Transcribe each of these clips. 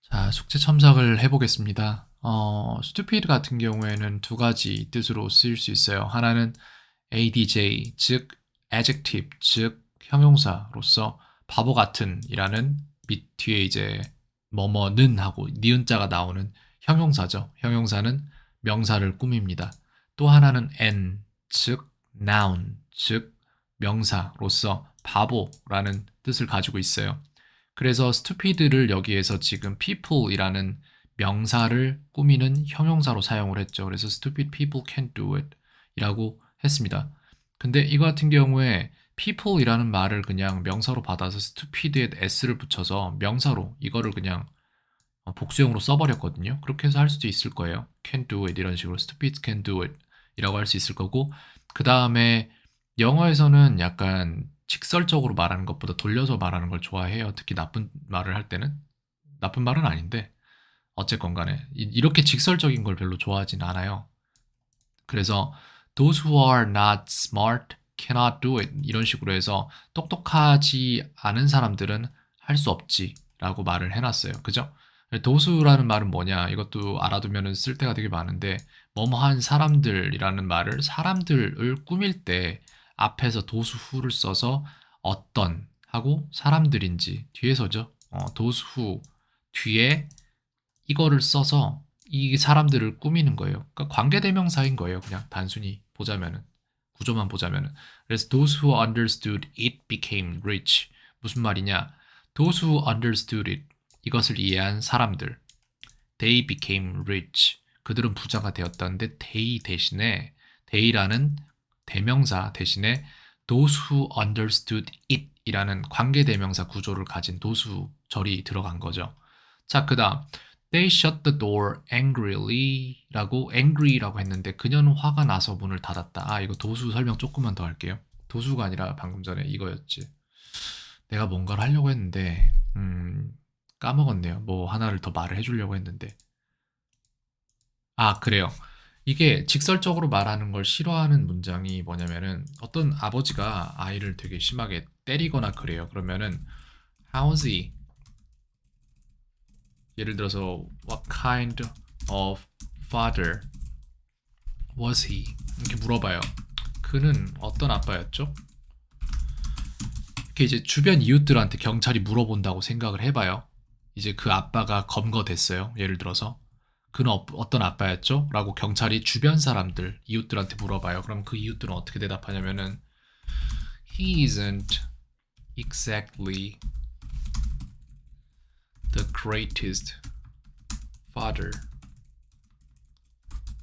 자, 숙제 첨삭을 해보겠습니다. stupid 같은 경우에는 두 가지 뜻으로 쓰일 수 있어요. 하나는 adj, 즉 adjective, 즉 형용사로서 바보 같은 이라는 밑 뒤에 이제 뭐뭐는 하고 니은자가 나오는 형용사죠. 형용사는 명사를 꾸밉니다. 또 하나는 n, 즉 noun, 즉 명사로서 바보라는 뜻을 가지고 있어요. 그래서 stupid를 여기에서 지금 people이라는 명사를 꾸미는 형용사로 사용을 했죠. 그래서 stupid people can't do it 이라고 했습니다. 근데 이거 같은 경우에 people이라는 말을 그냥 명사로 받아서 stupid에 s를 붙여서 명사로 이거를 그냥 복수형으로 써버렸거든요. 그렇게 해서 할 수도 있을 거예요. can't do it 이런 식으로 stupid can't do it 이라고 할 수 있을 거고, 그 다음에 영어에서는 약간 직설적으로 말하는 것보다 돌려서 말하는 걸 좋아해요. 특히 나쁜 말을 할 때는. 나쁜 말은 아닌데 어쨌건 간에 이렇게 직설적인 걸 별로 좋아하진 않아요. 그래서 those who are not smart cannot do it 이런 식으로 해서 똑똑하지 않은 사람들은 할 수 없지 라고 말을 해놨어요. 그죠? 도수라는 말은 뭐냐, 이것도 알아두면 쓸데가 되게 많은데, 뭐뭐한 사람들이라는 말을 사람들을 꾸밀 때 앞에서 도수 후를 써서 어떤 하고 사람들인지 뒤에서죠. 도수 후 뒤에 이거를 써서 이 사람들을 꾸미는 거예요. 그러니까 관계대명사인 거예요. 그냥 단순히 보자면은, 구조만 보자면은. 그래서 those who understood it became rich. 무슨 말이냐? those who understood it, 이것을 이해한 사람들, they became rich. 그들은 부자가 되었다는데 they 대신에, they라는 대명사 대신에 those who understood it 이라는 관계대명사 구조를 가진 도수절이 들어간 거죠. 자, 그 다음 They shut the door angrily 라고 angry라고 했는데 그녀는 화가 나서 문을 닫았다. 아, 이거 도수 설명 조금만 더 할게요. 도수가 아니라 방금 전에 이거였지. 내가 뭔가를 하려고 했는데 까먹었네요. 뭐 하나를 더 말을 해주려고 했는데. 아, 그래요. 이게 직설적으로 말하는 걸 싫어하는 문장이 뭐냐면은, 어떤 아버지가 아이를 되게 심하게 때리거나 그래요. 그러면은 how's he? 예를 들어서 what kind of father was he? 이렇게 물어봐요. 그는 어떤 아빠였죠? 이렇게 이제 주변 이웃들한테 경찰이 물어본다고 생각을 해봐요. 이제 그 아빠가 검거됐어요. 예를 들어서 그는 어떤 아빠였죠? 라고 경찰이 주변 사람들, 이웃들한테 물어봐요. 그럼 그 이웃들은 어떻게 대답하냐면은 He isn't exactly the greatest father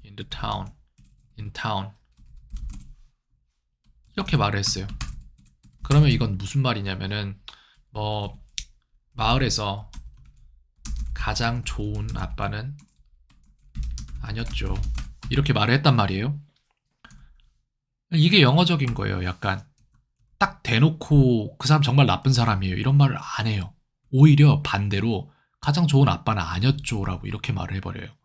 in the town. in town. 이렇게 말을 했어요. 그러면 이건 무슨 말이냐면은, 뭐 마을에서 가장 좋은 아빠는 아니었죠. 이렇게 말을 했단 말이에요. 이게 영어적인 거예요. 약간 딱 대놓고 그 사람 정말 나쁜 사람이에요 이런 말을 안 해요. 오히려 반대로 가장 좋은 아빠는 아니었죠라고 이렇게 말을 해버려요.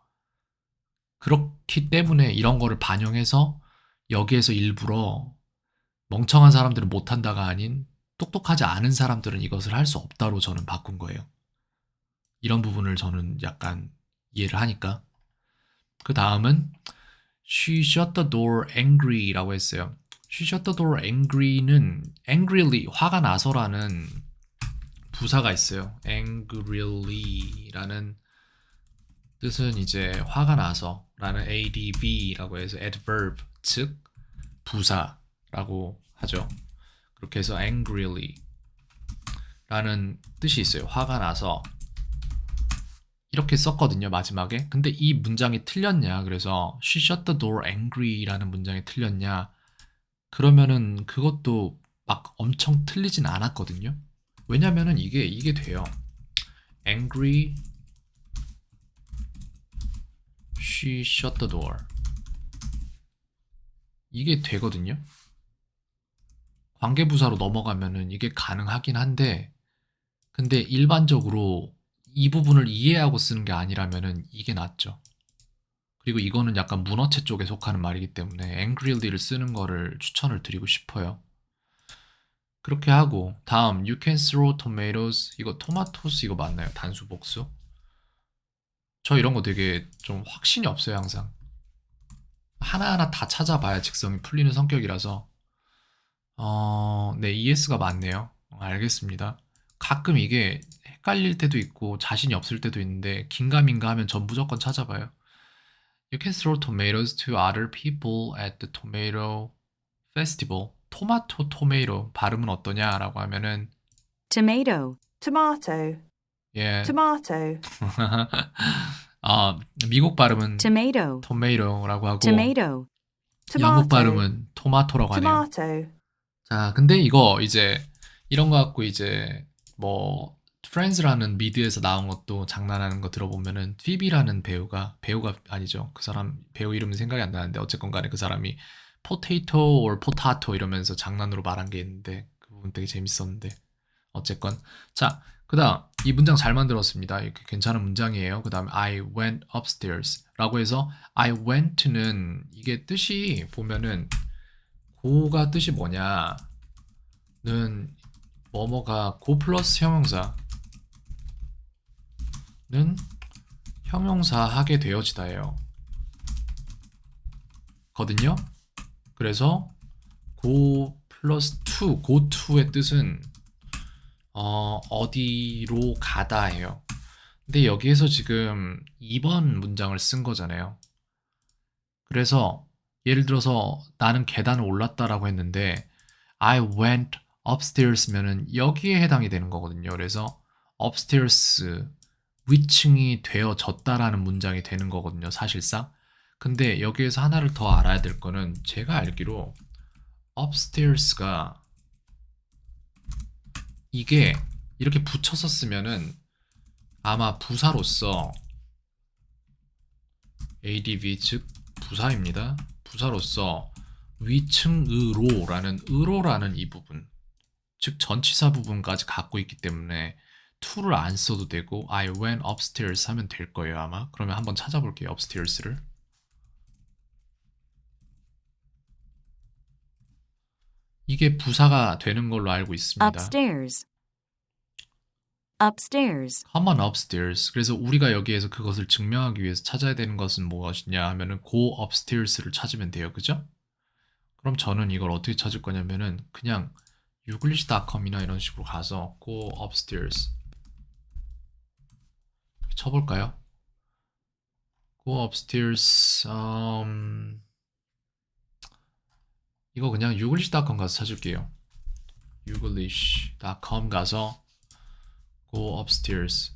그렇기 때문에 이런 거를 반영해서 여기에서 일부러 멍청한 사람들은 못한다가 아닌 똑똑하지 않은 사람들은 이것을 할 수 없다로 저는 바꾼 거예요. 이런 부분을 저는 약간 이해를 하니까. 그 다음은 She shut the door angry라고 했어요. She shut the door angry는 angrily, 화가 나서라는 부사가 있어요. angry라는 뜻은 이제 화가 나서라는 adv라고 해서 adverb, 즉 부사라고 하죠. 그렇게 해서 angrily 라는 뜻이 있어요. 화가 나서 이렇게 썼거든요, 마지막에. 근데 이 문장이 틀렸냐, 그래서 she shut the door angry라는 문장이 틀렸냐, 그러면은 그것도 막 엄청 틀리진 않았거든요. 왜냐면은 이게 돼요. angry, she shut the door, 이게 되거든요. 관계부사로 넘어가면은 이게 가능하긴 한데, 근데 일반적으로 이 부분을 이해하고 쓰는 게 아니라면은 이게 낫죠. 그리고 이거는 약간 문어체 쪽에 속하는 말이기 때문에 angryly를 쓰는 거를 추천을 드리고 싶어요. 그렇게 하고 다음 you can throw tomatoes, 이거 토마토스 이거 맞나요? 단수 복수? 저 이런 거 되게 좀 확신이 없어요, 항상. 하나하나 다 찾아봐야 직성이 풀리는 성격이라서. 네, ES가 맞네요. 알겠습니다. 가끔 이게 헷갈릴 때도 있고 자신이 없을 때도 있는데 긴가민가 하면 전 무조건 찾아봐요. You can throw tomatoes to other people at the tomato festival. 토마토 발음은 어떠냐라고 하면은 tomato, tomato, 예, tomato, 미국 발음은 tomato, tomato라고 하고 tomato, 영국 tomato, 발음은 토마토라고 하네요. tomato, 자, 근데 이거 이제 이런 거 갖고 이제 뭐 프렌즈라는 미드에서 나온 것도 장난하는 거 들어보면은 피비라는 배우가 아니죠. 그 사람 배우 이름은 생각이 안 나는데 어쨌건 간에 그 사람이 포테이토 or 포타토 이러면서 장난으로 말한 게 있는데 그 부분 되게 재밌었는데 어쨌건 자, 그다음 이 문장 잘 만들었습니다. 이렇게 괜찮은 문장이에요. 그다음에 I went upstairs 라고 해서 I went는 이게 뜻이 보면은 고가 뜻이 뭐냐는 뭐뭐가 고 플러스 형용사는 형용사 하게 되어지다예요. 거든요. 그래서 go 플러스 to, go to의 뜻은 어디로 가다예요. 근데 여기에서 지금 2번 문장을 쓴 거잖아요. 그래서 예를 들어서 나는 계단을 올랐다라고 했는데 I went upstairs면은 여기에 해당이 되는 거거든요. 그래서 upstairs 위층이 되어졌다라는 문장이 되는 거거든요. 사실상. 근데 여기에서 하나를 더 알아야 될 거는 제가 알기로 upstairs가 이게 이렇게 붙여서 쓰면은 아마 부사로서 ADV 즉 부사입니다. 부사로서 위층으로라는 으로라는 이 부분 즉 전치사 부분까지 갖고 있기 때문에 to를 안 써도 되고 I went upstairs 하면 될 거예요 아마. 그러면 한번 찾아볼게요. upstairs를. 이게 부사가 되는 걸로 알고 있습니다. upstairs, upstairs, Come on upstairs. 그래서 우리가 여기에서 그것을 증명하기 위해서 찾아야 되는 것은 무엇이냐 하면은 go upstairs를 찾으면 돼요. 그죠? 그럼 저는 이걸 어떻게 찾을 거냐면은 그냥 youglish.com이나 이런 식으로 가서 go upstairs 쳐볼까요? go upstairs 이거 그냥 youglish.com 가서 찾을게요. youglish.com 가서 go upstairs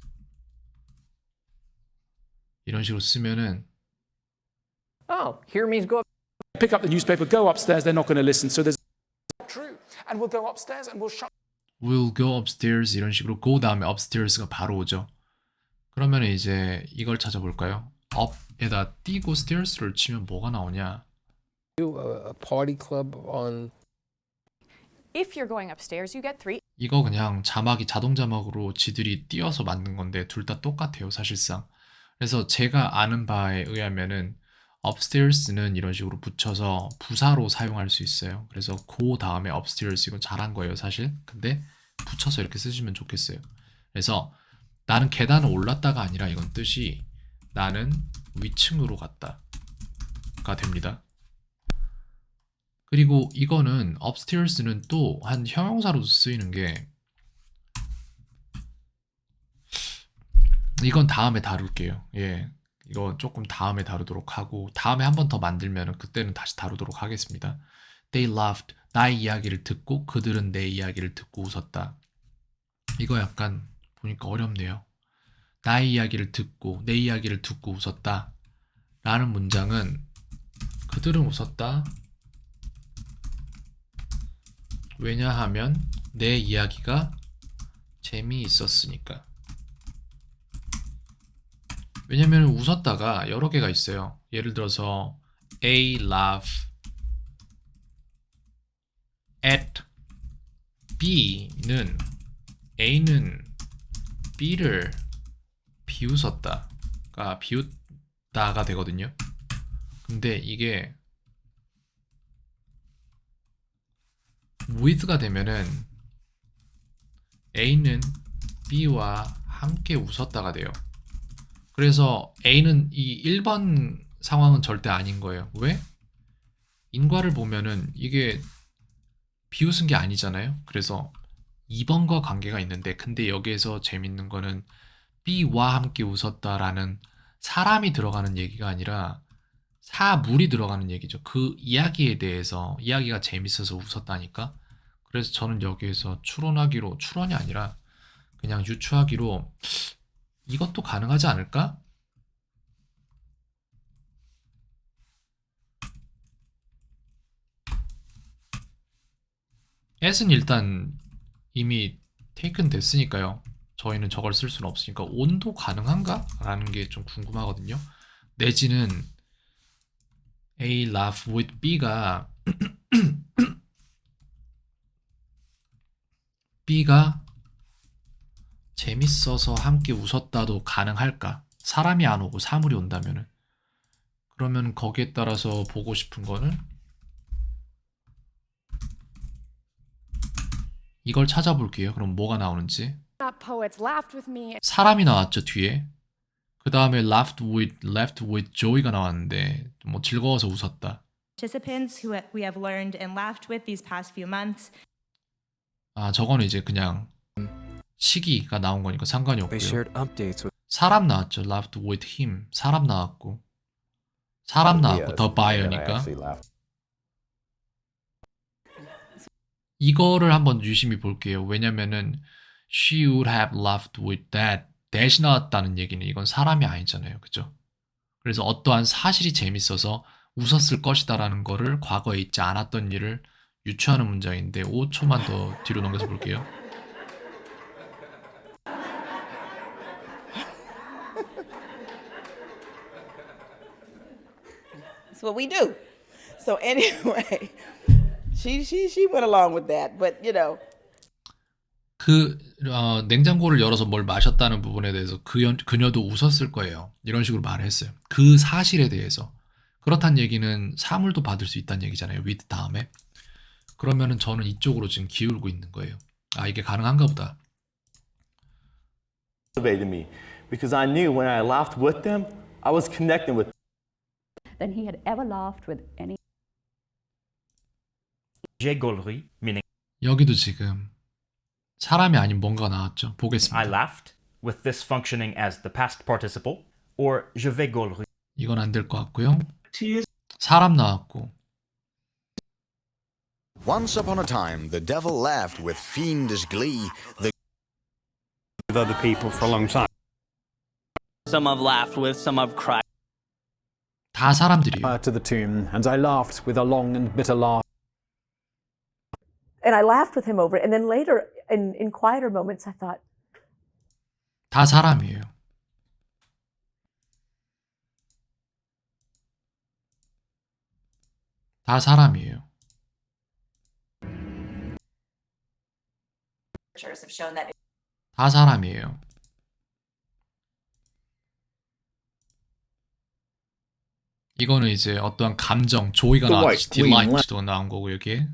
이런 식으로 쓰면은 Oh, here means go pick up the newspaper, go upstairs, they're not going to listen. So there's true. And we'll go upstairs and we'll shut we'll go upstairs 이런 식으로 go 다음에 upstairs가 바로 오죠. 그러면 이제 이걸 찾아볼까요? up에다 띄고 stairs를 치면 뭐가 나오냐? a party club on. If you're going upstairs, you get 3 이거 그냥 자막이 자동 자막으로 지들이 띄어서 만든 건데 둘 다 똑같아요, 사실상. 그래서 제가 아는 바에 의하면은 upstairs는 이런 식으로 붙여서 부사로 사용할 수 있어요. 그래서 go 다음에 upstairs 이건 잘한 거예요, 사실. 근데 붙여서 이렇게 쓰시면 좋겠어요. 그래서 나는 계단을 올랐다가 아니라 이건 뜻이 나는 위층으로 갔다가 됩니다. 그리고 이거는 upstairs는 또 한 형용사로도 쓰이는 게 이건 다음에 다룰게요. 예. 이거 조금 다음에 다루도록 하고 다음에 한 번 더 만들면 그때는 다시 다루도록 하겠습니다. They laughed. 나의 이야기를 듣고 그들은 내 이야기를 듣고 웃었다. 이거 약간 보니까 어렵네요. 나의 이야기를 듣고 내 이야기를 듣고 웃었다 라는 문장은 그들은 웃었다. 왜냐하면 내 이야기가 재미있었으니까. 왜냐면 웃었다가 여러 개가 있어요. 예를 들어서 A laugh at B는 A는 B를 비웃었다가 비웃다가 되거든요. 근데 이게 with가 되면은 A는 B와 함께 웃었다가 돼요. 그래서 A는 이 1번 상황은 절대 아닌 거예요. 왜? 인과를 보면은 이게 비웃은 게 아니잖아요. 그래서 2번과 관계가 있는데, 근데 여기에서 재밌는 거는 B와 함께 웃었다라는 사람이 들어가는 얘기가 아니라 사물이 들어가는 얘기죠. 그 이야기에 대해서, 이야기가 재밌어서 웃었다니까. 그래서 저는 여기에서 추론이 아니라 그냥 유추하기로 이것도 가능하지 않을까? S는 일단 이미 테이큰 됐으니까요. 저희는 저걸 쓸 수는 없으니까 온도 가능한가? 라는 게 좀 궁금하거든요. 내지는 A laugh with B가 B가 재밌어서 함께 웃었다도 가능할까? 사람이 안 오고 사물이 온다면은. 그러면 거기에 따라서 보고 싶은 거는 이걸 찾아볼게요. 그럼 뭐가 나오는지. Not poets laughed with me. 사람이 나왔죠, 뒤에. 그 다음에 left with Joey가 나왔는데 뭐 즐거워서 웃었다. Participants who we have learned and laughed with these past few months. 아, 저거는 이제 그냥 시기가 나온 거니까 상관이 They 없고요. shared updates with 사람 나왔죠. laughed with him. 사람 나왔고. 사람 나왔고 더 바이어니까. 이거를 한번 유심히 볼게요. 왜냐면은 she would have laughed with that. that이 나왔다는 얘기는 이건 사람이 아니잖아요. 그죠? 그래서 어떠한 사실이 재밌어서 웃었을 것이다라는 거를 과거에 있지 않았던 일을 유추하는 문장인데 5초만 더 뒤로 넘겨서 볼게요. That's what we do. So anyway, she went along with that, but you know. 냉장고를 열어서 뭘 마셨다는 부분에 대해서 그녀도 웃었을 거예요. 이런 식으로 말을 했어요. 그 사실에 대해서. 그렇다는 얘기는 사물도 받을 수 있다는 얘기잖아요. with 다음에. 그러면은 저는 이쪽으로 지금 기울고 있는 거예요. 아, 이게 가능한가 보다. Motivated me because I knew when I laughed with them, I was connecting with than he had ever laughed with any. J'ai meaning 여기도 지금 사람이 아닌 뭔가가 나왔죠. 보겠습니다. I laughed with this functioning as the past participle, or je vais gaulerie. 이건 안 될 것 같고요. 사람 나왔고. Once upon a time, the devil laughed with fiendish glee. With other people for a long time. Some I've laughed with, some I've cried. 다 사람들이에요. To the tomb, and I laughed with a long and bitter laugh. And I laughed with him over it. And then later, in quieter moments, I thought, 다 사람이에요. 다 사람이에요. Have shown that. 다 사람이에요. 이거는 이제 어떠한 감정, 조이가 나왔지, delight도 나온 거고 여기에.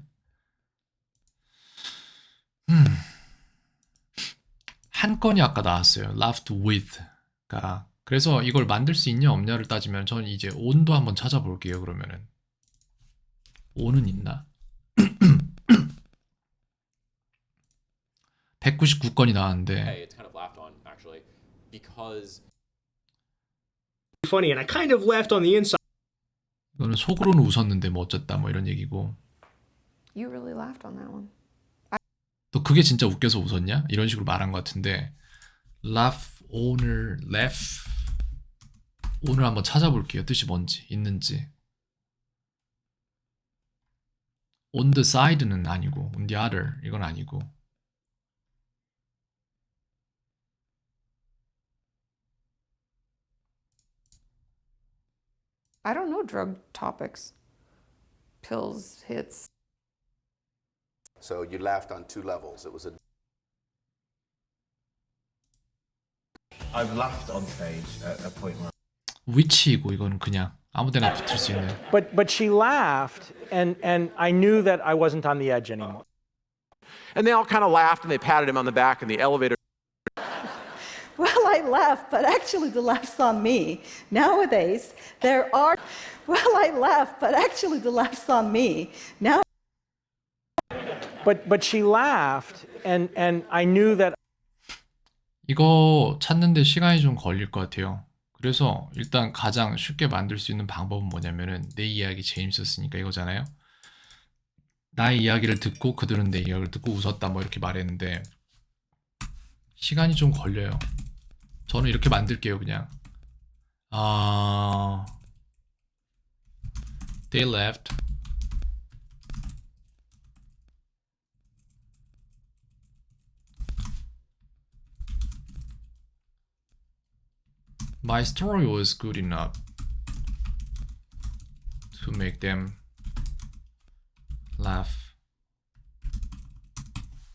한 건이 아까 나왔어요. laughed with가. 그래서 이걸 만들 수 있냐 없냐를 따지면 저는 이제 on도 한번 찾아볼게요. 그러면은 on은 있나? 199건이 나왔는데. It's kind of laughed on actually because funny and I kind of laughed on the inside. 이거는 속으로는 웃었는데 뭐 어쨌다 뭐 이런 얘기고. You really laughed on that one. 또 그게 진짜 웃겨서 웃었냐? 이런 식으로 말한 것 같은데. laugh 오늘 한번 찾아볼게요. 뜻이 뭔지 있는지. on the side는 아니고 on the other 이건 아니고. I don't know drug topics. Pills, hits. So you laughed on two levels. It was a. I've laughed on stage at a point where. which이고 이건 그냥 아무데나 붙을 수 있는. But she laughed, and I knew that I wasn't on the edge anymore. And they all kind of laughed and they patted him on the back in the elevator. well, I laugh, but actually the laugh's on me. Nowadays, there are, well, I laugh, but actually the laugh's on me. Now. But she laughed, and I knew that. 이거 찾는데 시간이 좀 걸릴 것 같아요. 그래서 일단 가장 쉽게 만들 수 있는 방법은 뭐냐면은 내 이야기 재밌었으니까 이거잖아요. 나의 이야기를 듣고 그들은 내 이야기를 듣고 웃었다 뭐 이렇게 말했는데 시간이 좀 걸려요. 저는 이렇게 만들게요. 그냥 They left. My story was good enough to make them laugh.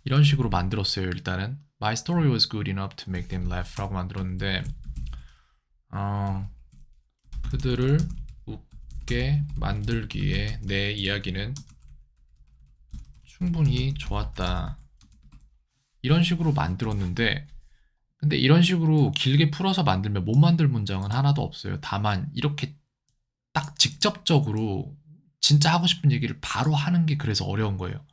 이런 식으로 만들었어요. 일단은 My story was good enough to make them laugh 라고 만들었는데 그들을 웃게 만들기에 내 이야기는 충분히 좋았다. 이런 식으로 만들었는데 근데 이런 식으로 길게 풀어서 만들면 못 만들 문장은 하나도 없어요. 다만 이렇게 딱 직접적으로 진짜 하고 싶은 얘기를 바로 하는 게 그래서 어려운 거예요.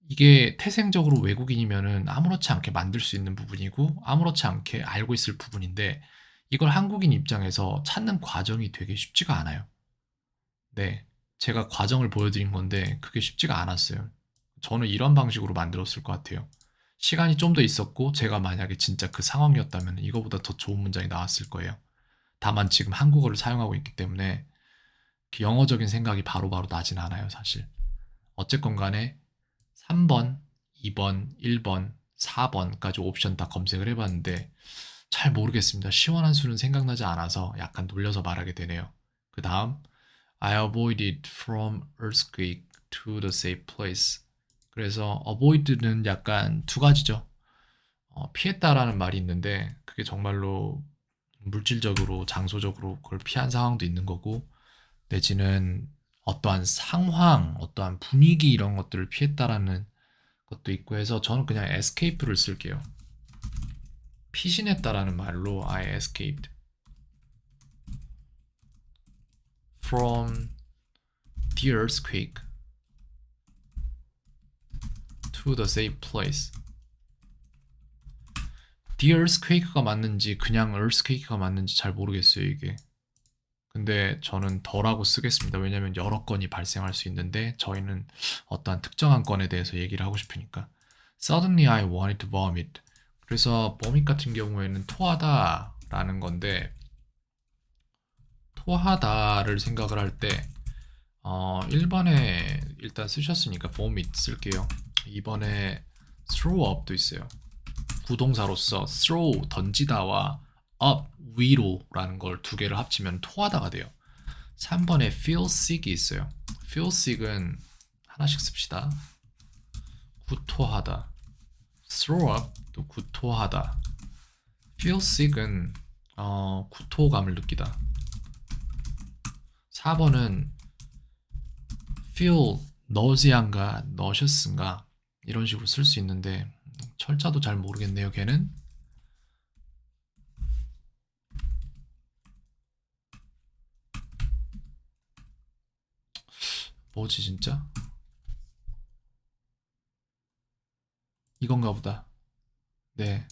이게 태생적으로 외국인이면은 아무렇지 않게 만들 수 있는 부분이고 아무렇지 않게 알고 있을 부분인데 이걸 한국인 입장에서 찾는 과정이 되게 쉽지가 않아요. 네, 제가 과정을 보여드린 건데 그게 쉽지가 않았어요. 저는 이런 방식으로 만들었을 것 같아요. 시간이 좀 더 있었고 제가 만약에 진짜 그 상황이었다면 이거보다 더 좋은 문장이 나왔을 거예요. 다만 지금 한국어를 사용하고 있기 때문에 영어적인 생각이 바로바로 나진 않아요, 사실. 어쨌건 간에 3번, 2번, 1번, 4번까지 옵션 다 검색을 해봤는데 잘 모르겠습니다. 시원한 수는 생각나지 않아서 약간 돌려서 말하게 되네요. 그 다음 I avoided from earthquake to the safe place. 그래서 avoid는 약간 두 가지죠. 피했다라는 말이 있는데 그게 정말로 물질적으로 장소적으로 그걸 피한 상황도 있는 거고 내지는 어떠한 상황, 어떠한 분위기 이런 것들을 피했다라는 것도 있고 해서 저는 그냥 escape를 쓸게요. 피신했다라는 말로 I escaped from the earthquake to the safe place. The earthquake가 맞는지 그냥 earthquake가 맞는지 잘 모르겠어요, 이게. 근데 저는 더라고 쓰겠습니다. 왜냐면 여러 건이 발생할 수 있는데 저희는 어떠한 특정한 건에 대해서 얘기를 하고 싶으니까. Suddenly I wanted to vomit. 그래서 vomit 같은 경우에는 토하다라는 건데 토하다를 생각을 할 때 1번에 일단 쓰셨으니까 vomit 쓸게요. 2번에 throw up도 있어요. 부동사로서 throw 던지다와 up 위로라는 걸 두 개를 합치면 토하다가 돼요. 3번에 feel sick이 있어요. feel sick은 하나씩 씁시다. 구토하다. throw up 또 구토하다. feel sick은 구토감을 느끼다. 4번은 feel nausea인가 nauseous인가 이런 식으로 쓸 수 있는데 철자도 잘 모르겠네요. 걔는 뭐지 진짜? 이건가 보다. 네,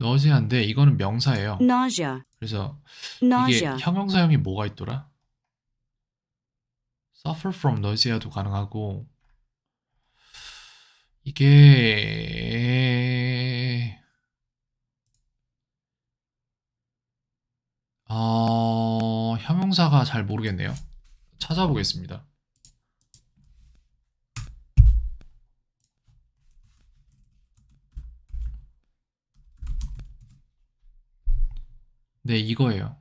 nausea인데 이거는 명사예요. nausea, 그래서 nausea. 이게 형용사형이 뭐가 있더라? suffer from nausea도 가능하고 이게 형용사가 잘 모르겠네요. 찾아보겠습니다. 네, 이거예요.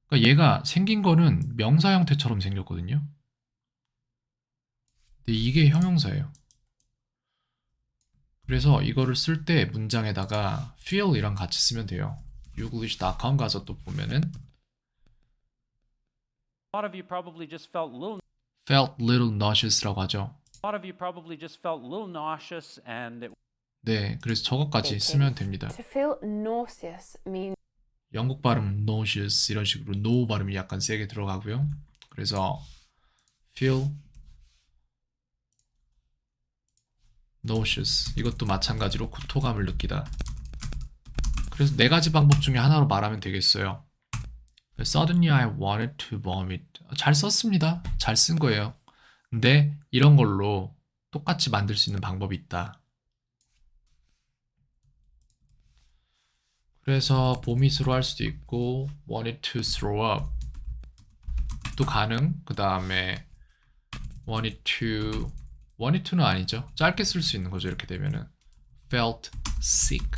그러니까 얘가 생긴 거는 명사 형태처럼 생겼거든요. 근데 이게 형용사예요. 그래서 이거를 쓸 때 문장에다가 feel이랑 같이 쓰면 돼요. youglish.com 가서 또 보면은 A lot of you probably just felt little nauseous라고 하죠. A lot of you probably just felt a little nauseous and 네, 그래서 저것까지 쓰면 됩니다. To feel nauseous means 영국 발음 nauseous 이런 식으로 no 발음이 약간 세게 들어가고요. 그래서 feel nauseous 이것도 마찬가지로 구토감을 느끼다. 그래서 네 가지 방법 중에 하나로 말하면 되겠어요. Suddenly I wanted to vomit. 잘 썼습니다. 잘 쓴 거예요. 근데 이런 걸로 똑같이 만들 수 있는 방법이 있다. 그래서 보밋으로 할 수도 있고 wanted to throw up 또 가능. 그 다음에 wanted to는 아니죠. 짧게 쓸 수 있는 거죠. 이렇게 되면은 felt sick.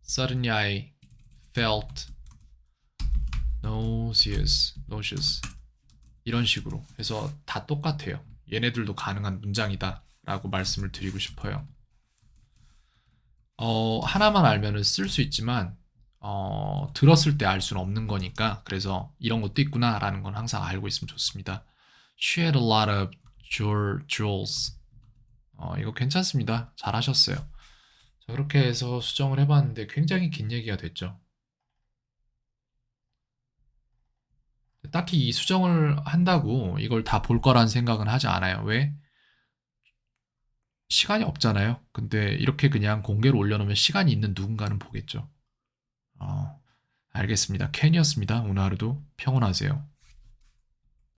Suddenly I felt nauseous 이런 식으로 해서 다 똑같아요. 얘네들도 가능한 문장이다 라고 말씀을 드리고 싶어요. 하나만 알면은 쓸 수 있지만 들었을 때 알 수는 없는 거니까 그래서 이런 것도 있구나 라는 건 항상 알고 있으면 좋습니다. She had a lot of jewels. 이거 괜찮습니다. 잘 하셨어요. 자, 그렇게 해서 수정을 해봤는데 굉장히 긴 얘기가 됐죠. 딱히 이 수정을 한다고 이걸 다 볼 거란 생각은 하지 않아요. 왜? 시간이 없잖아요. 근데 이렇게 그냥 공개로 올려놓으면 시간이 있는 누군가는 보겠죠. 알겠습니다. 켄이었습니다. 오늘 하루도 평온하세요.